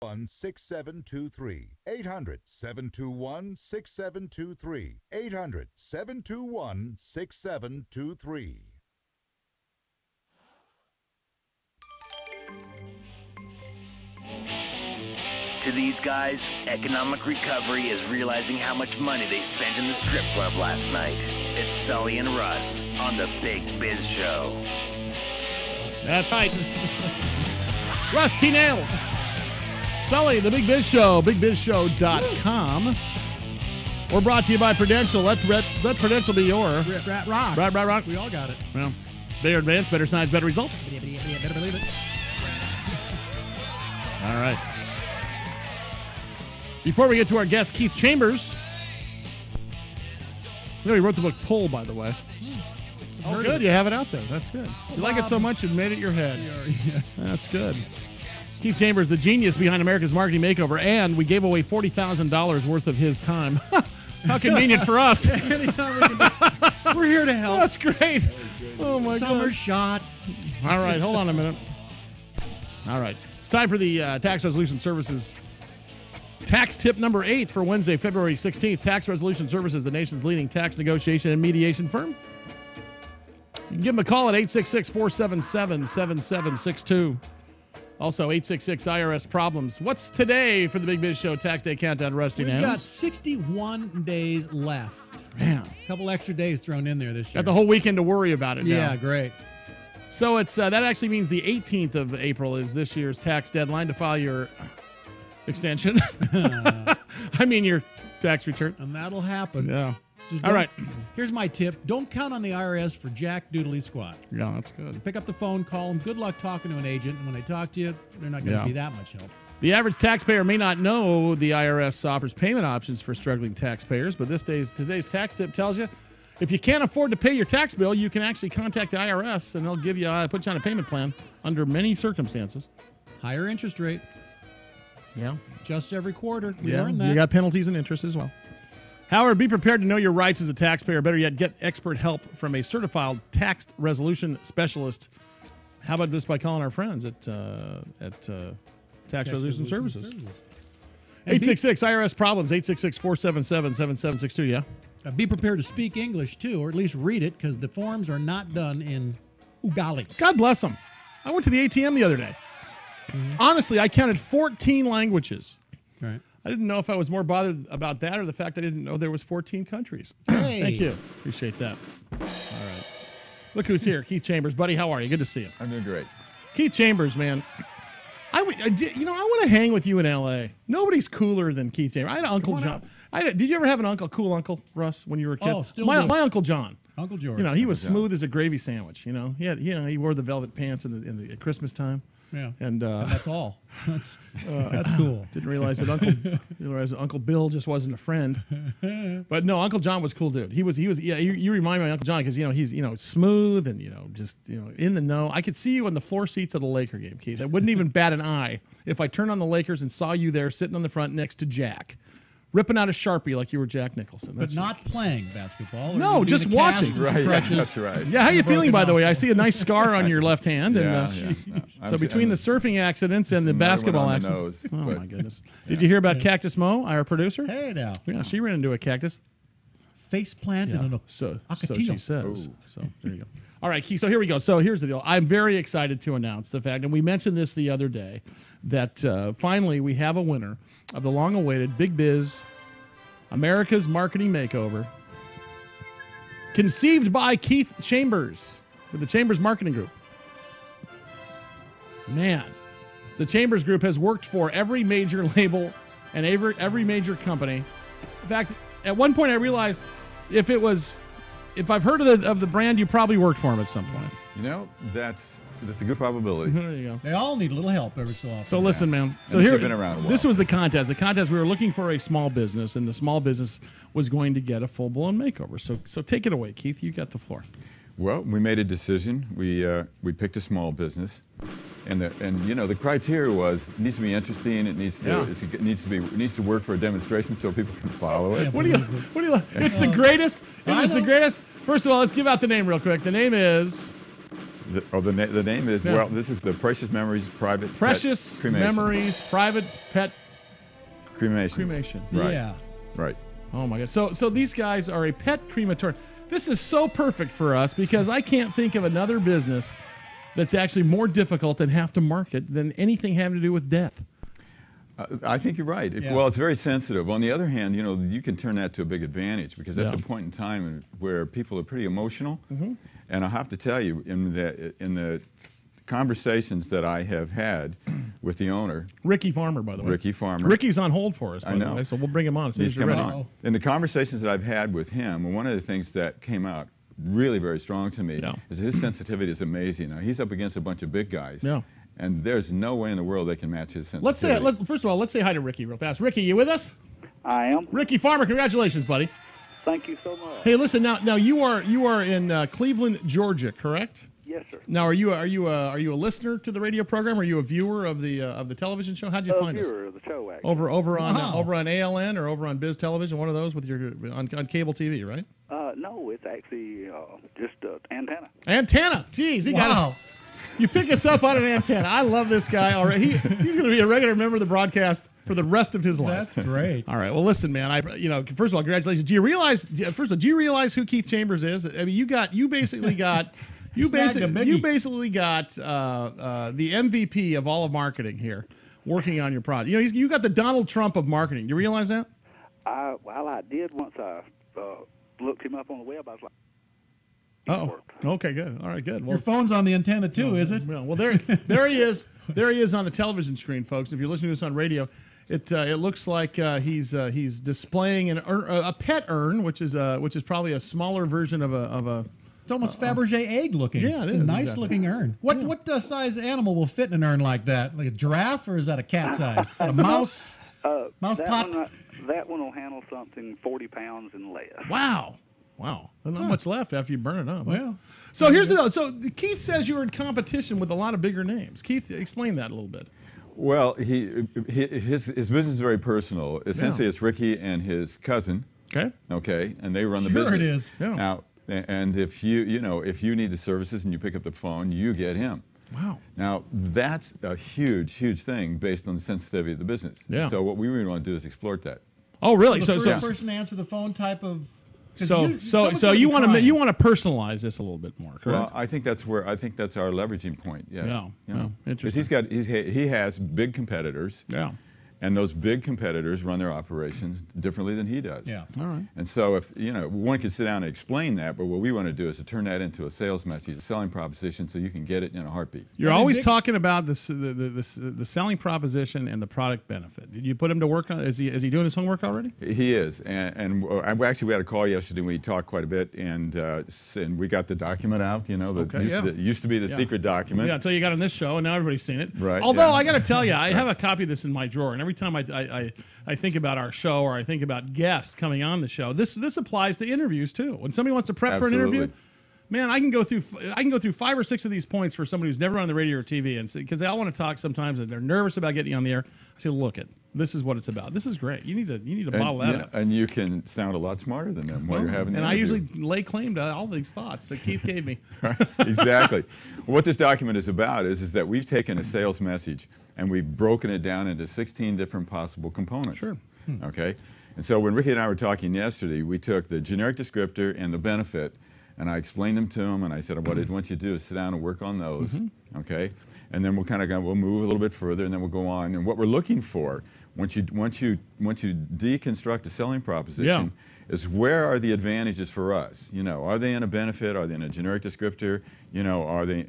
6723. 800-721-6723. 800-721-6723. To these guys, economic recovery is realizing how much money they spent in the strip club last night. It's Sully and Russ on the Big Biz Show. That's right. Russ T. Nails. Sully, the Big Biz Show, bigbizshow.com. We're brought to you by Prudential. Let Prudential be your... Rock. Rock. We all got it. Well, better advance, better science, better results. Better believe it. All right. Before we get to our guest, Keith Chambers. You know, he wrote the book Pull, by the way. Oh, good. You have it out there. That's good. You like it so much, you've made it your head. Yes. That's good. Keith Chambers, the genius behind America's Marketing Makeover, and we gave away $40,000 worth of his time. How convenient for us. We're here to help. That's great. Oh, my God. Summer shot. All right, hold on a minute. All right. It's time for the Tax Resolution Services tax tip number 8 for Wednesday, February 16th. Tax Resolution Services, the nation's leading tax negotiation and mediation firm. You can give them a call at 866-477-7762. Also, 866-IRS-PROBLEMS. What's today for the Big Biz Show Tax Day Countdown, Rusty Nails? We've got 61 days left. Man. A couple extra days thrown in there this year. Got the whole weekend to worry about it now. Yeah, great. So it's that actually means the 18th of April is this year's tax deadline to file your extension. I mean your tax return. And that'll happen. Yeah. All right. Here's my tip. Don't count on the IRS for jack doodly squat. Yeah, that's good. Pick up the phone, call them. Good luck talking to an agent. And when they talk to you, they're not going to be that much help. The average taxpayer may not know the IRS offers payment options for struggling taxpayers, but today's tax tip tells you if you can't afford to pay your tax bill, you can actually contact the IRS, and they'll give you put you on a payment plan under many circumstances. Higher interest rate. Yeah. Just every quarter. We learned that. You got penalties and interest as well. However, be prepared to know your rights as a taxpayer. Better yet, get expert help from a certified tax resolution specialist. How about this by calling our friends at Tax Resolution Services? 866-IRS-PROBLEMS, 866-477-7762, yeah? Be prepared to speak English, too, or at least read it, because the forms are not done in Ugali. God bless them. I went to the ATM the other day. Mm-hmm. Honestly, I counted 14 languages. Right. I didn't know if I was more bothered about that or the fact I didn't know there was 14 countries. Hey. Thank you. Appreciate that. All right. Look who's here. Keith Chambers. Buddy, how are you? Good to see you. I'm doing great. Keith Chambers, man. I want to hang with you in L.A. Nobody's cooler than Keith Chambers. I had an Uncle John. Did you ever have an cool uncle, Russ, when you were a kid? Oh, still my do. Uncle John. Uncle George. You know, he was smooth as a gravy sandwich. You know, he wore the velvet pants at Christmas time. Yeah, and that's all. That's cool. Didn't realize that Uncle Bill just wasn't a friend. But no, Uncle John was a cool dude. He was. Yeah, you remind me of Uncle John because he's smooth and just in the know. I could see you on the floor seats of the Laker game, Keith. I wouldn't even bat an eye if I turned on the Lakers and saw you there sitting on the front next to Jack, ripping out a Sharpie like you were Jack Nicholson. But not playing basketball. No, just watching. Right, that's right. Yeah, how you feeling, by the way? I see a nice scar on your left hand. Yeah. So between the surfing accidents and the basketball accident. Oh, my goodness. Did you hear about Cactus Mo, our producer? Hey, now. Yeah, she ran into a cactus. Face plant and so she says. Oh. So there you go. All right, Keith, so here we go. So here's the deal. I'm very excited to announce the fact, and we mentioned this the other day, that finally we have a winner of the long-awaited Big Biz America's Marketing Makeover, conceived by Keith Chambers with the Chambers Marketing Group. Man, the Chambers Group has worked for every major label and every major company. In fact, at one point I realized if I've heard of the brand, you probably worked for them at some point. That's a good probability. There you go. They all need a little help every so often. So listen, man. So and here, been around a while. This was the contest. The contest, we were looking for a small business, and the small business was going to get a full-blown makeover. So take it away, Keith. You got the floor. Well, we made a decision. We picked a small business, and the criteria was it needs to be interesting. It needs to work for a demonstration so people can follow it. What do you? It's the greatest. It is the greatest. First of all, let's give out the name real quick. The name is The name is, Yeah. well, this is the Precious Memories Private Precious Pet Cremations. Memories Private Pet Cremations. Cremation. Right. Yeah. Right. Oh my God! So these guys are a pet crematorium. This is so perfect for us because I can't think of another business that's actually more difficult and have to market than anything having to do with death. I think you're right. Yeah. Well, it's very sensitive. On the other hand, you can turn that to a big advantage because that's Yeah. a point in time where people are pretty emotional. Mm-hmm. And I have to tell you, in the conversations that I have had with the owner, Ricky Farmer, by the way. Ricky Farmer. Rickie's on hold for us, by I the know. way, so we'll bring him on as soon He's as you're coming ready. on. In the conversations that I've had with him, one of the things that came out really very strong to me Yeah. is his sensitivity is amazing. Now, he's up against a bunch of big guys. Yeah. And there's no way in the world they can match his sensitivity. First of all, let's say hi to Ricky real fast. Ricky, you with us? I am. Ricky Farmer, congratulations, buddy. Thank you so much. Hey, listen, now you are in Cleveland, Georgia, correct? Yes, sir. Now, are you a listener to the radio program? Are you a viewer of the television show? How'd you find us? Viewer of the show, actually. Over Wow. on ALN or over on Biz Television, one of those with your on cable TV, right? No, it's actually just antenna. Antenna. Jeez, he got Wow. you pick us up on an antenna. I love this guy already. He's going to be a regular member of the broadcast for the rest of his life. That's great. All right. Well, listen, man. First of all, congratulations. Do you realize who Keith Chambers is? I mean, you basically got the MVP of all of marketing here, working on your product. You got the Donald Trump of marketing. You realize that? Well, I did once I looked him up on the web. I was like, Oh. Okay. Good. All right. Good. Well, Your phone's on the antenna too, is it? well, there he is. There he is on the television screen, folks. If you're listening to this on radio, it looks like he's displaying a pet urn, which is probably a smaller version of a. It's almost Fabergé egg looking. Yeah, it's it a is, nice exactly. looking urn. What size animal will fit in an urn like that? Like a giraffe, or is that a cat size? Is that a mouse? Mouse pot? that one will handle something 40 pounds and less. Wow. There's not much left after you burn it up. Huh? Well, So here's the deal. So Keith says you were in competition with a lot of bigger names. Keith, explain that a little bit. Well, his business is very personal. Essentially, Yeah. it's Ricky and his cousin. Okay. Okay, and they run the Sure business. it is. Yeah. Now, and if you need the services and you pick up the phone, you get him. Wow. Now, that's a huge thing based on the sensitivity of the business. Yeah. So what we really want to do is exploit that. Oh, really? the first person to answer the phone type of. 'cause someone's So gonna you be want crying. to personalize this a little bit more, correct? Well, I think that's our leveraging point. Yes. Yeah, You know? yeah, Because he has big competitors. Yeah. And those big competitors run their operations differently than he does. Yeah. All right. And so if one could sit down and explain that, but what we want to do is to turn that into a sales message, a selling proposition, so you can get it in a heartbeat. You're I mean, always big- talking about the selling proposition and the product benefit. Did you put him to work on? Is he doing his homework already? He is, and actually we had a call yesterday. We talked quite a bit, and we got the document out. That used to be the secret document. Yeah, until you got on this show, and now everybody's seen it. Right, Although yeah. I got to tell you, I have a copy of this in my drawer, and every time I think about our show or I think about guests coming on the show, this applies to interviews too. When somebody wants to prep for an interview, Absolutely. man, I can go through 5 or 6 of these points for somebody who's never on the radio or TV, and because they all want to talk sometimes and they're nervous about getting on the air. I say, look this is what it's about. This is great. You need to bottle that up. And you can sound a lot smarter than them while you're having the And I interview. usually lay claim to all these thoughts that Keith gave me. Exactly. What this document is about is that we've taken a sales message and we've broken it down into 16 different possible components. Sure. Okay? And so when Ricky and I were talking yesterday, we took the generic descriptor and the benefit, and I explained them to him, and I said, what I want you to do is sit down and work on those, okay? And then we'll move a little bit further, and then we'll go on. And what we're looking for, once you deconstruct a selling proposition, is where are the advantages for us? Are they in a benefit? Are they in a generic descriptor? Are they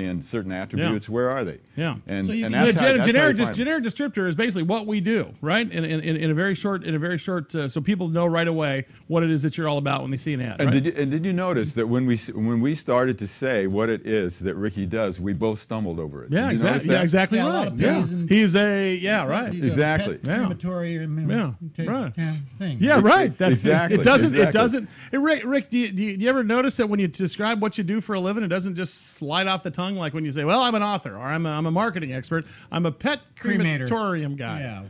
in certain attributes? Where are they? Yeah. And, So you and can- that's how you generic find them. generic descriptor is basically what we do, right? In a very short, so people know right away what it is that you're all about when they see an ad. And right? did you notice that when we started to say what it is that Ricky does, we both stumbled over it? Yeah, Did you exactly. notice Yeah, that? exactly Yeah, a right. lot of Yeah. P's and- He's right. He's a Exactly. pet Yeah. crematory, Yeah, right. thing. Yeah, right. That's Exactly, It doesn't. exactly. Hey, Rick, do you ever notice that when you describe what you do for a living, it doesn't just slide off the tongue like when you say, "Well, I'm an author," or "I'm a marketing expert," "I'm a pet Cremator. crematorium guy." Yeah.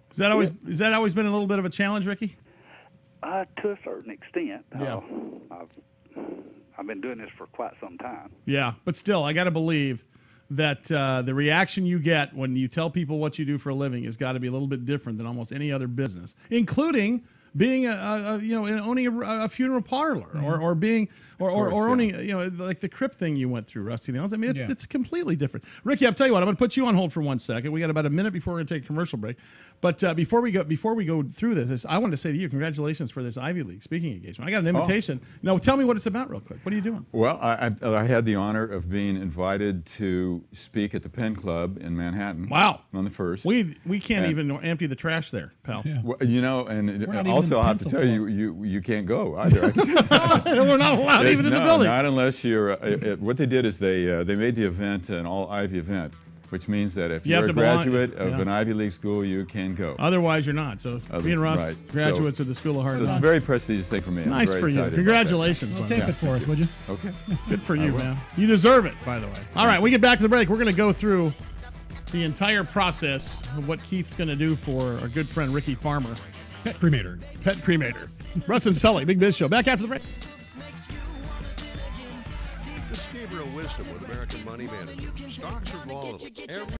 Has that always been a little bit of a challenge, Ricky? To a certain extent. Yeah. I've been doing this for quite some time. Yeah, but still, I got to believe that the reaction you get when you tell people what you do for a living has got to be a little bit different than almost any other business, including being owning a funeral parlor or being or owning like the crypt thing you went through, Rusty Nails. I mean, it's completely different. Ricky, I'll tell you what, I'm going to put you on hold for 1 second. We got about a minute before we're going to take a commercial break. But before we go through this, I wanted to say to you, congratulations for this Ivy League speaking engagement. I got an invitation. No, tell me what it's about real quick. What are you doing? Well, I had the honor of being invited to speak at the Penn Club in Manhattan. Wow. On the 1st. We can't even empty the trash there, pal. Yeah. Well, and also I have to tell you can't go either. We're not allowed even in the building. Not unless you're. What they did is they made the event an all Ivy event, which means that if you're a graduate of an Ivy League school, you can go. Otherwise, you're not. So me and Russ, right. graduates of the School of Hard So Knocks. it's a very prestigious thing for me. Nice for you. Congratulations. Well, tape it for us, would you? Okay. Good for you, man. You deserve it, by the way. All right, we get back to the break. We're going to go through the entire process of what Keith's going to do for our good friend Ricky Farmer. Pet cremator. Pet cremator. Russ and Sully, Big Biz Show. Back after the break. This is Gabriel Wisdom with American Money Manager. Stocks are volatile.